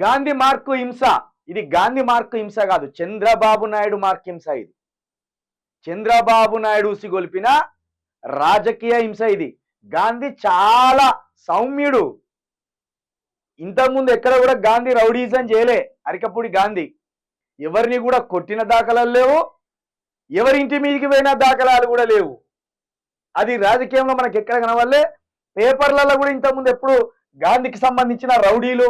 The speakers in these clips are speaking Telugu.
గాంధీ మార్కు హింస. ఇది గాంధీ మార్కు హింస కాదు, చంద్రబాబు నాయుడు మార్కు హింస. ఇది చంద్రబాబు నాయుడు ఉసిగొల్పిన రాజకీయ హింస. ఇది గాంధీ చాలా సౌమ్యుడు. ఇంతకుముందు ఎక్కడ కూడా గాంధీ రౌడీజం చేయలే. అరికపూడి గాంధీ ఎవరిని కూడా కొట్టిన దాఖలాలు లేవు, ఎవరి ఇంటి మీదకి పోయిన దాఖలాలు కూడా లేవు. అది రాజకీయంలో మనకి ఎక్కడ కనవల్లే. పేపర్లలో కూడా ఇంతకుముందు ఎప్పుడు గాంధీకి సంబంధించిన రౌడీలు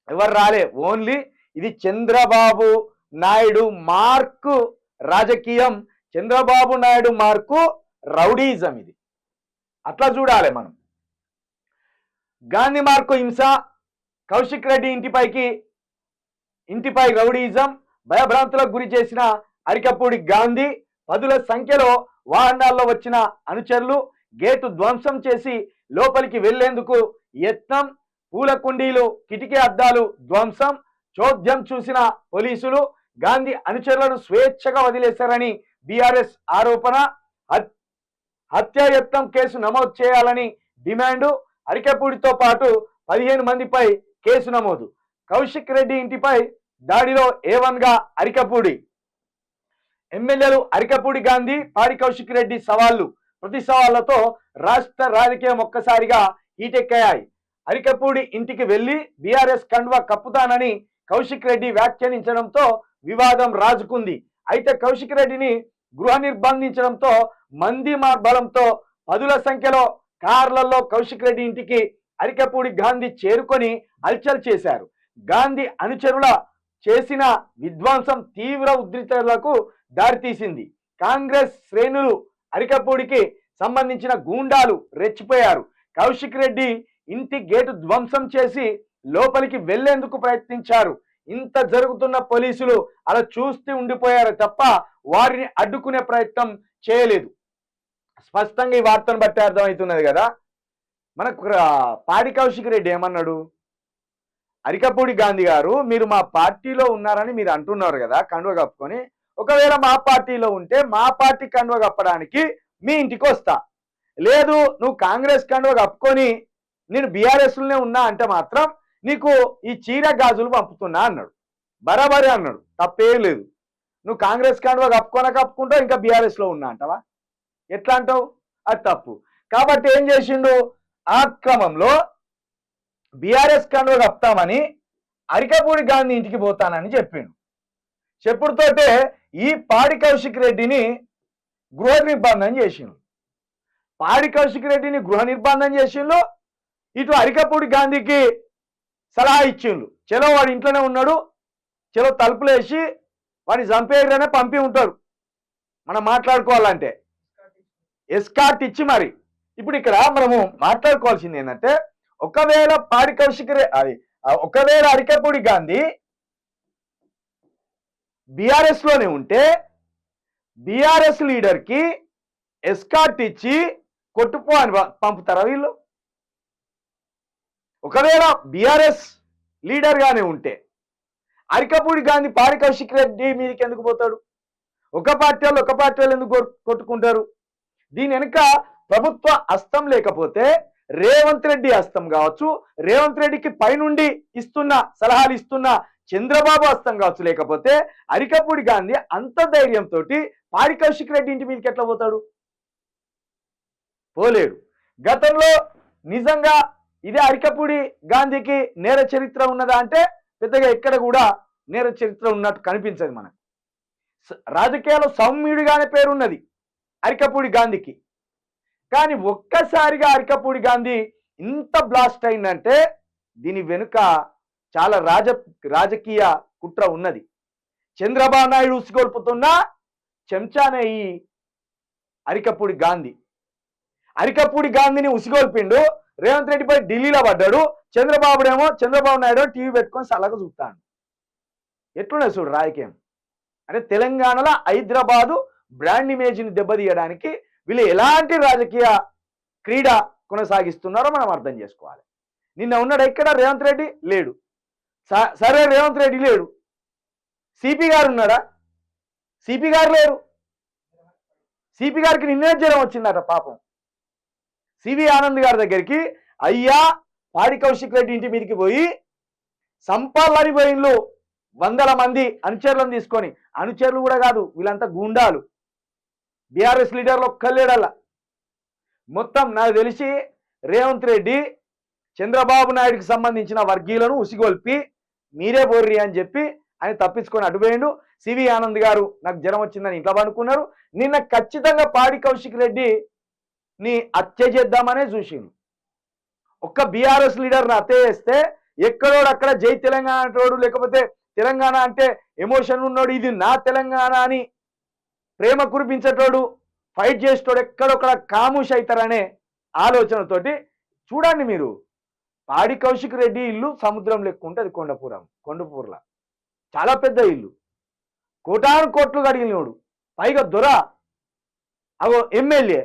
ఎవరు రాలే. ఓన్లీ ఇది చంద్రబాబు నాయుడు మార్కు రాజకీయం, చంద్రబాబు నాయుడు మార్కు రౌడీజం. ఇది అట్లా చూడాలి మనం. గాంధీ మార్కు హింస, కౌశిక్ రెడ్డి ఇంటిపై రౌడీజం, భయభ్రాంతులకు గురి చేసిన అరికపూడి గాంధీ, పదుల సంఖ్యలో వాహనాల్లో వచ్చిన అనుచరులు, గేటు ధ్వంసం చేసి లోపలికి వెళ్లేందుకు యత్నం, పూల కుండీలు, కిటికీ అద్దాలు ధ్వంసం, చోద్యం చూసిన పోలీసులు, గాంధీ అనుచరులను స్వేచ్ఛగా వదిలేశారని బీఆర్ఎస్ ఆరోపణ, హత్యాయత్నం కేసు నమోదు చేయాలని డిమాండు, అరికపూడితో పాటు 15 మందిపై కేసు నమోదు, కౌశిక్ రెడ్డి ఇంటిపై దాడిలో A1గా అరికపూడి, ఎమ్మెల్యేలు అరికపూడి గాంధీ, పాడి కౌశిక్ రెడ్డి సవాళ్లు, ప్రతి సవాళ్లతో రాష్ట్ర రాజకీయం ఒక్కసారిగా హీటెక్కాయి. అరికపూడి ఇంటికి వెళ్లి బీఆర్ఎస్ కండువా కప్పుతానని కౌశిక్ రెడ్డి వ్యాఖ్యానించడంతో వివాదం రాజుకుంది. అయితే కౌశిక్ రెడ్డిని గృహ నిర్బంధించడంతో మంది బలంతో పదుల సంఖ్యలో కార్లలో కౌశిక్ రెడ్డి ఇంటికి అరికపూడి గాంధీ చేరుకొని హల్చల్ చేశారు. గాంధీ అనుచరుల చేసిన విధ్వంసం తీవ్ర ఉద్రిక్తతలకు దారితీసింది. కాంగ్రెస్ శ్రేణులు, అరికపూడికి సంబంధించిన గూండాలు రెచ్చిపోయారు. కౌశిక్ రెడ్డి ఇంటి గేటు ధ్వంసం చేసి లోపలికి వెళ్లేందుకు ప్రయత్నించారు. ఇంత జరుగుతున్న పోలీసులు అలా చూస్తూ ఉండిపోయారు తప్ప వారిని అడ్డుకునే ప్రయత్నం చేయలేదు. స్పష్టంగా ఈ వార్తను బట్టి అర్థమవుతున్నది కదా. మనకు పాడి కౌశిక్ రెడ్డి ఏమన్నాడు, అరికపూడి గాంధీ గారు మీరు మా పార్టీలో ఉన్నారని మీరు అంటున్నారు కదా కండువ కప్పుకొని, ఒకవేళ మా పార్టీలో ఉంటే మా పార్టీ కండువ కప్పడానికి మీ ఇంటికి వస్తా, లేదు నువ్వు కాంగ్రెస్ కండువ కప్పుకొని నేను బీఆర్ఎస్లోనే ఉన్నా అంటే మాత్రం నీకు ఈ చీర గాజులు పంపుతున్నా అన్నాడు. బరాబరి అన్నాడు, తప్పేం లేదు. నువ్వు కాంగ్రెస్ కండువ కప్పుకుంటావు, ఇంకా బీఆర్ఎస్లో ఉన్నా అంటావా? ఎట్లా అంటావు? అది తప్పు. కాబట్టి ఏం చేసిండు, ఆ క్రమంలో బీఆర్ఎస్ కండువ కప్తామని అరికపూడి గాంధీ ఇంటికి పోతానని చెప్పిండు. చెప్పుడుతోటే ఈ పాడి కౌశిక్ రెడ్డిని గృహ నిర్బంధం చేసిండు. పాడి కౌశిక్ రెడ్డిని గృహ నిర్బంధం చేసిండు. ఇటు అరికపూడి గాంధీకి సలహా ఇచ్చిండు, చలో వాడి ఇంట్లోనే ఉన్నాడు, చలో తలుపులు వేసి వాడిని చంపేయగానే పంపి ఉంటారు. మనం మాట్లాడుకోవాలంటే ఎస్కాట్ ఇచ్చి మరి. ఇప్పుడు ఇక్కడ మనము మాట్లాడుకోవాల్సింది ఏంటంటే, ఒకవేళ పాడి కౌశిక్ ఒకవేళ అరికపూడి గాంధీ బీఆర్ఎస్ లోనే ఉంటే బీఆర్ఎస్ లీడర్కి ఎస్కాట్ ఇచ్చి కొట్టుపో అని పంపుతారా వీళ్ళు? ఒకవేళ బీఆర్ఎస్ లీడర్ గానే ఉంటే అరికపూడి గాంధీ పాడి కౌశిక్ రెడ్డి మీదకి ఎందుకు పోతాడు? ఒక పార్టీ వాళ్ళు ఎందుకు కొట్టుకుంటారు? దీని వెనుక ప్రభుత్వ హస్తం లేకపోతే రేవంత్ రెడ్డి హస్తం కావచ్చు, రేవంత్ రెడ్డికి పైనుండి సలహాలు ఇస్తున్న చంద్రబాబు హస్తం కావచ్చు, లేకపోతే అరికపూడి గాంధీ అంత ధైర్యంతో పాడి కౌశిక్ రెడ్డి ఇంటి మీదకి ఎట్లా పోతాడు? పోలేడు. గతంలో నిజంగా ఇదే అరికపూడి గాంధీకి నేర చరిత్ర ఉన్నదా అంటే పెద్దగా ఎక్కడ కూడా నేర చరిత్ర ఉన్నట్టు కనిపించదు మనకు. రాజకీయాల్లో సౌమ్యుడిగానే పేరున్నది అరికపూడి గాంధీకి. కానీ ఒక్కసారిగా అరికపూడి గాంధీ ఇంత బ్లాస్ట్ అయిందంటే దీని వెనుక చాలా రాజకీయ కుట్ర ఉన్నది. చంద్రబాబు నాయుడు ఉసిగొల్పుతున్న చెంచానే ఈ అరికపూడి గాంధీ. అరికపూడి గాంధీని ఉసిగొల్పిండు, రేవంత్ రెడ్డిపై ఢిల్లీలో పడ్డాడు. చంద్రబాబు నాయుడు టీవీ పెట్టుకొని సలహా చూస్తాడు. ఎట్లున్నాయి చూడు రాజకీయం. అంటే తెలంగాణలో హైదరాబాదు బ్రాండ్ ఇమేజ్ని దెబ్బతీయడానికి వీళ్ళు ఎలాంటి రాజకీయ క్రీడ కొనసాగిస్తున్నారో మనం అర్థం చేసుకోవాలి. నిన్న ఉన్నాడు ఎక్కడ రేవంత్ రెడ్డి? లేడు. సరే రేవంత్ రెడ్డి లేడు, సిపి గారు ఉన్నాడా? సిపి గారు లేరు. సిపి గారికి నిన్నే జ్వరం వచ్చిందట పాపం. సివి ఆనంద్ గారి దగ్గరికి, అయ్యా పాడి కౌశిక్ రెడ్డి ఇంటి మీదకి పోయి సంపాలని పోయిన్లు వందల మంది అనుచరులను తీసుకొని, అనుచరులు కూడా కాదు వీళ్ళంతా గుండాలు, బీఆర్ఎస్ లీడర్లు ఒక్కలేడల్లా. మొత్తం నాకు తెలిసి రేవంత్ రెడ్డి చంద్రబాబు నాయుడుకి సంబంధించిన వర్గీయులను ఉసిగొల్పి మీరే బోర్రి అని చెప్పి ఆయన తప్పించుకొని అటుపోయిండు. సివి ఆనంద్ గారు నాకు జ్వరం వచ్చిందని ఇంట్లో పడుకున్నారు. నిన్న ఖచ్చితంగా పాడి కౌశిక్ రెడ్డి ని హత్య చేద్దామనే చూసిండు. ఒక్క బీఆర్ఎస్ లీడర్ని హత్య చేస్తే ఎక్కడోడు అక్కడ జై తెలంగాణ అంటాడు, లేకపోతే తెలంగాణ అంటే ఎమోషన్ ఉన్నాడు, ఇది నా తెలంగాణ అని ప్రేమ కురిపించేటోడు, ఫైట్ చేసేటోడు ఎక్కడొక్కడ కాముష్ అవుతారనే ఆలోచనతోటి చూడండి మీరు. పాడి కౌశిక్ రెడ్డి ఇల్లు సముద్రం లెక్క ఉంటుంది, కొండపూర్ల చాలా పెద్ద ఇల్లు, కోటాను కోట్లు కడిగినోడు, పైగా దొర, అగో ఎమ్మెల్యే,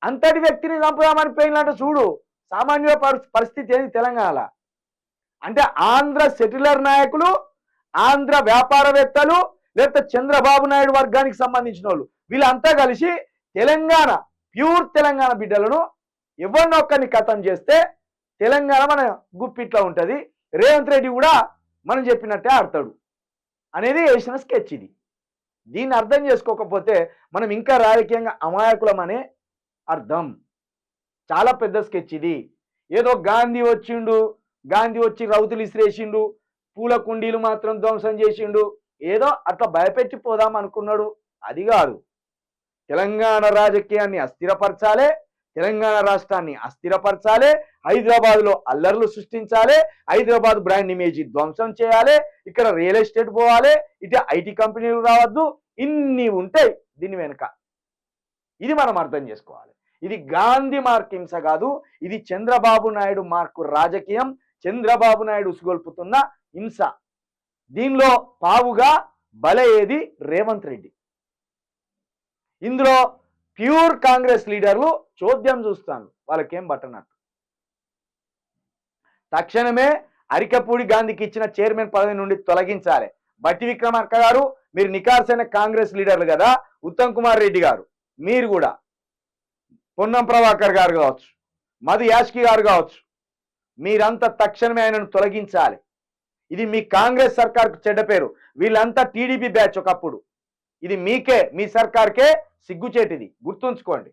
అంతటి వ్యక్తిని చంపుదామని పోయినట్టు చూడు. సామాన్య పరిస్థితి ఏది తెలంగాణ అంటే? ఆంధ్ర సెటిలర్ నాయకులు, ఆంధ్ర వ్యాపారవేత్తలు, లేకపోతే చంద్రబాబు నాయుడు వర్గానికి సంబంధించిన వాళ్ళు, వీళ్ళంతా కలిసి తెలంగాణ ప్యూర్ తెలంగాణ బిడ్డలను ఎవరినొక్కరిని కథం చేస్తే తెలంగాణ మన గుప్పిట్లో ఉంటుంది. రేవంత్ రెడ్డి కూడా మనం చెప్పినట్టే ఆడతాడు అనేది వేసిన స్కెచ్ ఇది. దీన్ని అర్థం చేసుకోకపోతే మనం ఇంకా రాజకీయంగా అమాయకులం అనే అర్థం. చాలా పెద్ద స్కెచ్ ఇది. ఏదో గాంధీ వచ్చిండు, గాంధీ వచ్చి రౌతులు ఇసిరేసిండు, పూల కుండీలు మాత్రం ధ్వంసం చేసిండు, ఏదో అట్లా భయపెట్టి పోదాం అనుకున్నాడు. అది కాదు. తెలంగాణ రాజకీయాన్ని అస్థిరపరచాలి, తెలంగాణ రాష్ట్రాన్ని అస్థిరపరచాలి, హైదరాబాద్లో అల్లర్లు సృష్టించాలి, హైదరాబాద్ బ్రాండ్ ఇమేజ్ ధ్వంసం చేయాలి, ఇక్కడ రియల్ ఎస్టేట్ పోవాలి, ఇటు ఐటీ కంపెనీలు రావద్దు, ఇన్ని ఉంటాయి దీని వెనుక. ఇది మనం అర్థం చేసుకోవాలి. ఇది గాంధీ మార్క్ హింస కాదు, ఇది చంద్రబాబు నాయుడు మార్కు రాజకీయం, చంద్రబాబు నాయుడు ఉసుగొల్పుతున్న హింస. దీనిలో పావుగా బలయ్యేది రేవంత్ రెడ్డి. ఇందులో ప్యూర్ కాంగ్రెస్ లీడర్లు చోద్యం చూస్తాను, వాళ్ళకేం బట్టనట్టు. తక్షణమే అరికపూడి గాంధీకి ఇచ్చిన చైర్మన్ పదవి నుండి తొలగించాలి. బట్టి విక్రమార్క గారు, మీరు నికార్సైన కాంగ్రెస్ లీడర్లు కదా, ఉత్తమ్ కుమార్ రెడ్డి గారు, మీరు కూడా, పొన్నం ప్రభాకర్ గారు కావచ్చు, మధు యాష్కి గారు కావచ్చు, మీరంతా తక్షణమే ఆయనను తొలగించాలి. ఇది మీ కాంగ్రెస్ సర్కార్కు చెడ్డ పేరు. వీళ్ళంతా టీడీపీ బ్యాచ్ ఒకప్పుడు. ఇది మీకే, మీ సర్కార్కే సిగ్గుచేటిది, గుర్తుంచుకోండి.